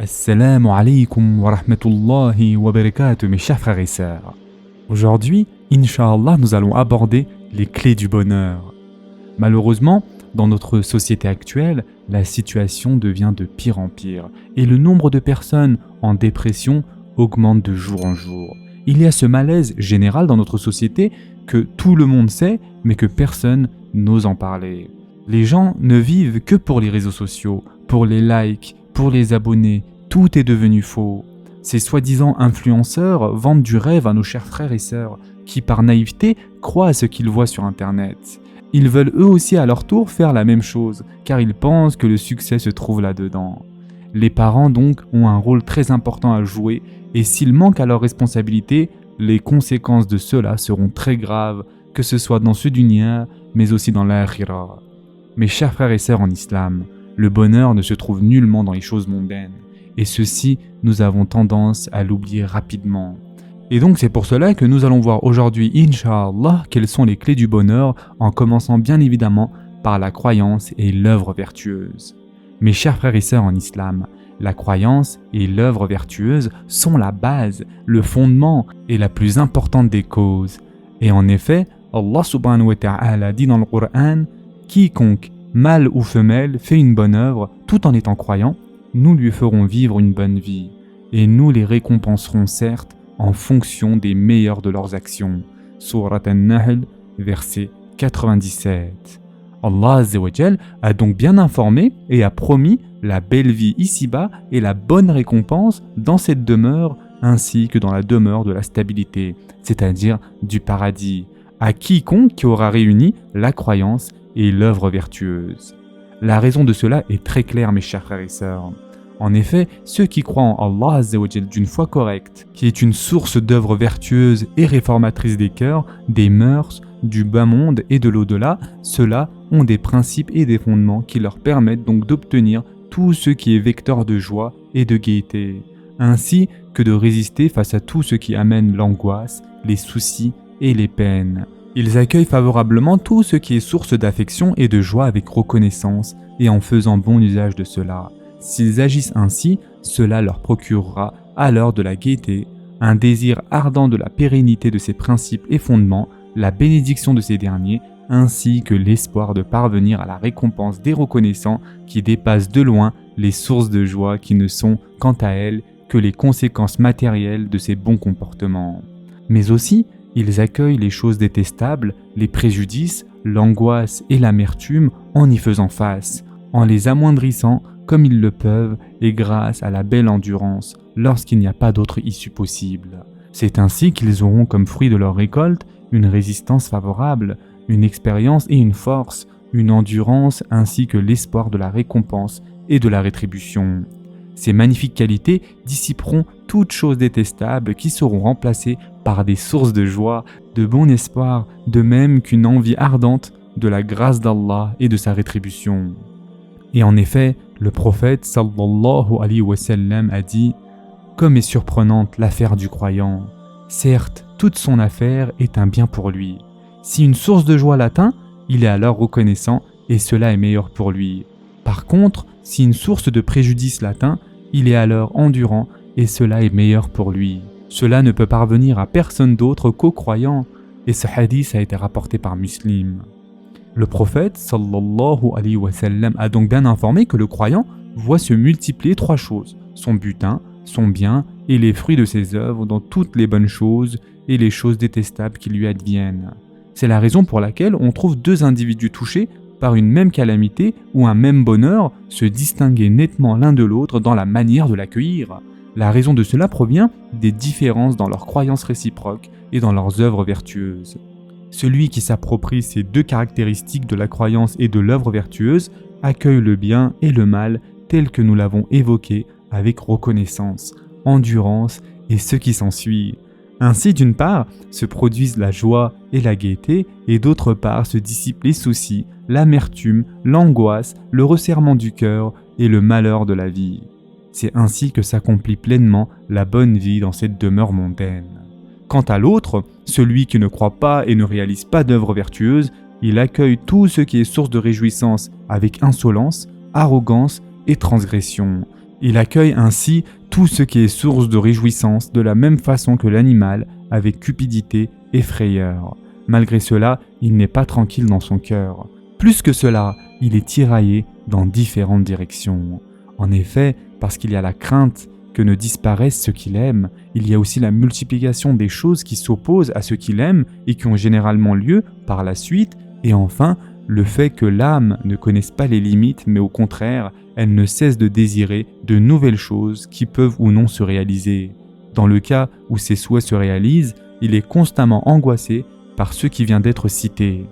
Assalamu alaikum wa rahmatullahi wa barakatuh, mes chers frères et sœurs. Aujourd'hui, Inch'Allah, nous allons aborder les clés du bonheur. Malheureusement, dans notre société actuelle, la situation devient de pire en pire et le nombre de personnes en dépression augmente de jour en jour. Il y a ce malaise général dans notre société que tout le monde sait, mais que personne n'ose en parler. Les gens ne vivent que pour les réseaux sociaux, pour les likes, pour les abonnés, tout est devenu faux. Ces soi-disant influenceurs vendent du rêve à nos chers frères et sœurs qui, par naïveté, croient à ce qu'ils voient sur Internet. Ils veulent eux aussi à leur tour faire la même chose, car ils pensent que le succès se trouve là-dedans. Les parents donc ont un rôle très important à jouer, et s'ils manquent à leurs responsabilités, les conséquences de cela seront très graves, que ce soit dans ce dunya, mais aussi dans l'akhira. Mes chers frères et sœurs en islam, le bonheur ne se trouve nullement dans les choses mondaines, et ceci, nous avons tendance à l'oublier rapidement. Et donc c'est pour cela que nous allons voir aujourd'hui, Inch'Allah, quelles sont les clés du bonheur, en commençant bien évidemment par la croyance et l'œuvre vertueuse. Mes chers frères et sœurs en islam, la croyance et l'œuvre vertueuse sont la base, le fondement et la plus importante des causes. Et en effet, Allah subhanahu wa ta'ala dit dans le Coran, « Quiconque, mâle ou femelle, fait une bonne œuvre tout en étant croyant, nous lui ferons vivre une bonne vie, et nous les récompenserons certes en fonction des meilleures de leurs actions. » Surat An-Nahl, verset 97. Allah Azza wa Jal a donc bien informé et a promis la belle vie ici-bas et la bonne récompense dans cette demeure ainsi que dans la demeure de la stabilité, c'est-à-dire du paradis, à quiconque qui aura réuni la croyance et l'œuvre vertueuse. La raison de cela est très claire, mes chers frères et sœurs. En effet, ceux qui croient en Allah Azza wa Jal d'une foi correcte, qui est une source d'œuvres vertueuses et réformatrices des cœurs, des mœurs, du bas monde et de l'au-delà, ceux-là ont des principes et des fondements qui leur permettent donc d'obtenir tout ce qui est vecteur de joie et de gaieté, ainsi que de résister face à tout ce qui amène l'angoisse, les soucis et les peines. Ils accueillent favorablement tout ce qui est source d'affection et de joie avec reconnaissance et en faisant bon usage de cela. S'ils agissent ainsi, cela leur procurera, à l'heure de la gaieté, un désir ardent de la pérennité de ces principes et fondements, la bénédiction de ces derniers, ainsi que l'espoir de parvenir à la récompense des reconnaissants qui dépassent de loin les sources de joie qui ne sont, quant à elles, que les conséquences matérielles de ces bons comportements. Mais aussi, ils accueillent les choses détestables, les préjudices, l'angoisse et l'amertume en y faisant face, en les amoindrissant comme ils le peuvent et grâce à la belle endurance lorsqu'il n'y a pas d'autre issue possible. C'est ainsi qu'ils auront comme fruit de leur récolte une résistance favorable, une expérience et une force, une endurance ainsi que l'espoir de la récompense et de la rétribution. Ces magnifiques qualités dissiperont toutes choses détestables qui seront remplacées par des sources de joie, de bon espoir, de même qu'une envie ardente de la grâce d'Allah et de sa rétribution. Et en effet, le prophète sallallahu alayhi wa sallam a dit « Comme est surprenante l'affaire du croyant. Certes, toute son affaire est un bien pour lui. Si une source de joie l'atteint, il est alors reconnaissant et cela est meilleur pour lui. Par contre, si une source de préjudice l'atteint, il est alors endurant et cela est meilleur pour lui. Cela ne peut parvenir à personne d'autre qu'aux croyants. » Et ce hadith a été rapporté par Muslim. Le prophète sallallahu alayhi wa sallam a donc bien informé que le croyant voit se multiplier trois choses, son butin, son bien et les fruits de ses œuvres dans toutes les bonnes choses et les choses détestables qui lui adviennent. C'est la raison pour laquelle on trouve deux individus touchés par une même calamité ou un même bonheur se distinguer nettement l'un de l'autre dans la manière de l'accueillir. La raison de cela provient des différences dans leurs croyances réciproques et dans leurs œuvres vertueuses. Celui qui s'approprie ces deux caractéristiques de la croyance et de l'œuvre vertueuse accueille le bien et le mal tel que nous l'avons évoqué avec reconnaissance, endurance et ce qui s'ensuit. Ainsi, d'une part, se produisent la joie et la gaieté, et d'autre part se dissipent les soucis, l'amertume, l'angoisse, le resserrement du cœur et le malheur de la vie. C'est ainsi que s'accomplit pleinement la bonne vie dans cette demeure mondaine. Quant à l'autre, celui qui ne croit pas et ne réalise pas d'œuvre vertueuse, il accueille tout ce qui est source de réjouissance avec insolence, arrogance et transgression. Il accueille ainsi tout ce qui est source de réjouissance de la même façon que l'animal, avec cupidité et frayeur. Malgré cela, il n'est pas tranquille dans son cœur. Plus que cela, il est tiraillé dans différentes directions. En effet, parce qu'il y a la crainte que ne disparaisse ce qu'il aime, il y a aussi la multiplication des choses qui s'opposent à ce qu'il aime et qui ont généralement lieu par la suite, et enfin, le fait que l'âme ne connaisse pas les limites, mais au contraire, elle ne cesse de désirer de nouvelles choses qui peuvent ou non se réaliser. Dans le cas où ses souhaits se réalisent, il est constamment angoissé par ce qui vient d'être cité.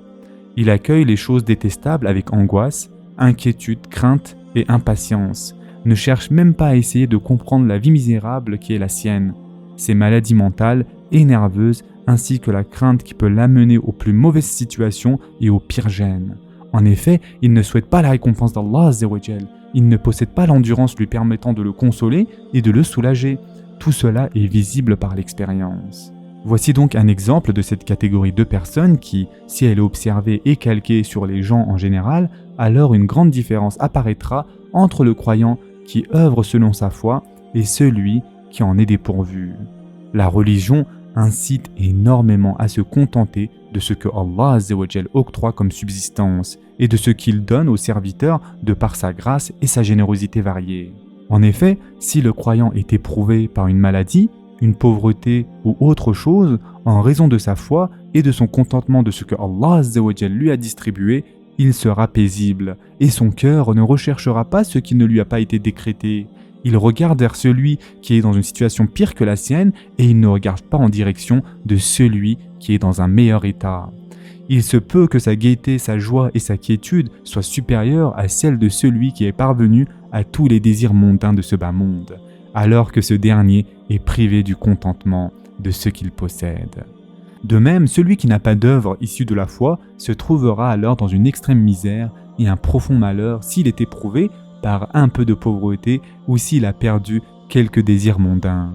Il accueille les choses détestables avec angoisse, inquiétude, crainte et impatience, ne cherche même pas à essayer de comprendre la vie misérable qui est la sienne, ses maladies mentales et nerveuses, ainsi que la crainte qui peut l'amener aux plus mauvaises situations et aux pires gènes. En effet, il ne souhaite pas la récompense d'Allah Azzawajal, il ne possède pas l'endurance lui permettant de le consoler et de le soulager. Tout cela est visible par l'expérience. Voici donc un exemple de cette catégorie de personnes qui, si elle est observée et calquée sur les gens en général, alors une grande différence apparaîtra entre le croyant qui œuvre selon sa foi et celui qui en est dépourvu. La religion incite énormément à se contenter de ce que Allah Azzawajal octroie comme subsistance et de ce qu'il donne aux serviteurs de par sa grâce et sa générosité variée. En effet, si le croyant est éprouvé par une maladie, une pauvreté ou autre chose, en raison de sa foi et de son contentement de ce que Allah Azzawajal lui a distribué, il sera paisible et son cœur ne recherchera pas ce qui ne lui a pas été décrété. Il regarde vers celui qui est dans une situation pire que la sienne et il ne regarde pas en direction de celui qui est dans un meilleur état. Il se peut que sa gaieté, sa joie et sa quiétude soient supérieures à celles de celui qui est parvenu à tous les désirs mondains de ce bas monde, alors que ce dernier est privé du contentement de ce qu'il possède. De même, celui qui n'a pas d'œuvre issue de la foi se trouvera alors dans une extrême misère et un profond malheur s'il est éprouvé par un peu de pauvreté ou s'il a perdu quelques désirs mondains.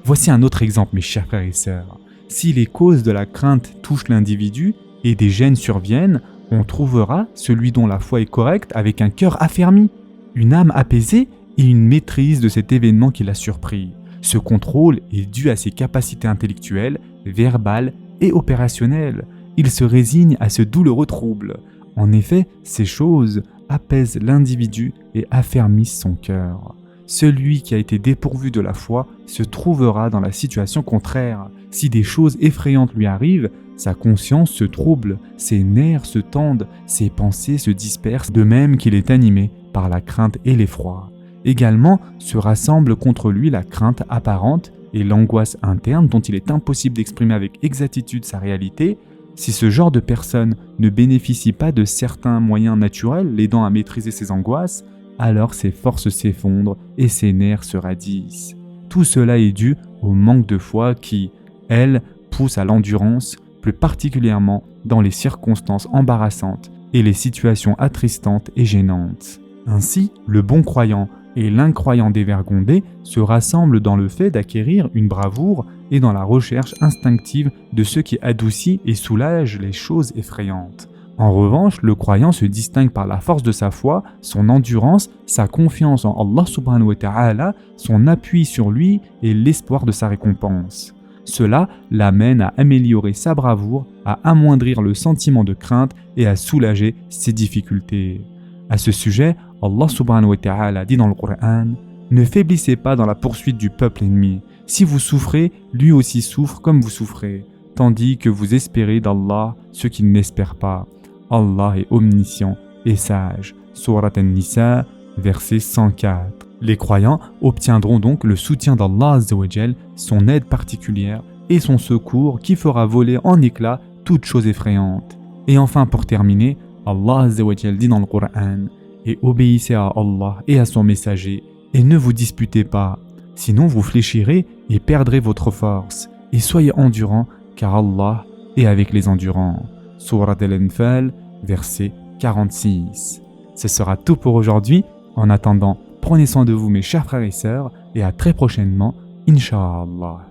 Voici un autre exemple, mes chers frères et sœurs. Si les causes de la crainte touchent l'individu et des gènes surviennent, on trouvera celui dont la foi est correcte avec un cœur affermi, une âme apaisée et une maîtrise de cet événement qui l'a surpris. Ce contrôle est dû à ses capacités intellectuelles, verbales et opérationnelles. Il se résigne à ce douloureux trouble. En effet, ces choses apaisent l'individu et affermissent son cœur. Celui qui a été dépourvu de la foi se trouvera dans la situation contraire. Si des choses effrayantes lui arrivent, sa conscience se trouble, ses nerfs se tendent, ses pensées se dispersent, de même qu'il est animé par la crainte et l'effroi. Également se rassemblent contre lui la crainte apparente et l'angoisse interne dont il est impossible d'exprimer avec exactitude sa réalité. Si ce genre de personne ne bénéficie pas de certains moyens naturels l'aidant à maîtriser ses angoisses, alors ses forces s'effondrent et ses nerfs se radissent. Tout cela est dû au manque de foi qui, elle, pousse à l'endurance, plus particulièrement dans les circonstances embarrassantes et les situations attristantes et gênantes. Ainsi, le bon croyant et l'incroyant dévergondé se rassemblent dans le fait d'acquérir une bravoure et dans la recherche instinctive de ce qui adoucit et soulage les choses effrayantes. En revanche, le croyant se distingue par la force de sa foi, son endurance, sa confiance en Allah subhanahu wa ta'ala, son appui sur lui et l'espoir de sa récompense. Cela l'amène à améliorer sa bravoure, à amoindrir le sentiment de crainte et à soulager ses difficultés. À ce sujet, Allah subhanahu wa ta'ala dit dans le Coran « Ne faiblissez pas dans la poursuite du peuple ennemi. Si vous souffrez, lui aussi souffre comme vous souffrez, tandis que vous espérez d'Allah ce qu'il n'espère pas. Allah est omniscient et sage. » Surat An-Nisa, verset 104. Les croyants obtiendront donc le soutien d'Allah Azzawajal, son aide particulière et son secours qui fera voler en éclats toute chose effrayante. Et enfin, pour terminer, Allah Azzawajal dit dans le Coran « Et obéissez à Allah et à son messager, et ne vous disputez pas, sinon vous fléchirez et perdrez votre force, et soyez endurants, car Allah est avec les endurants. » Surat Al-Anfal, verset 46. Ce sera tout pour aujourd'hui. En attendant, prenez soin de vous mes chers frères et sœurs, et à très prochainement, Inch'Allah.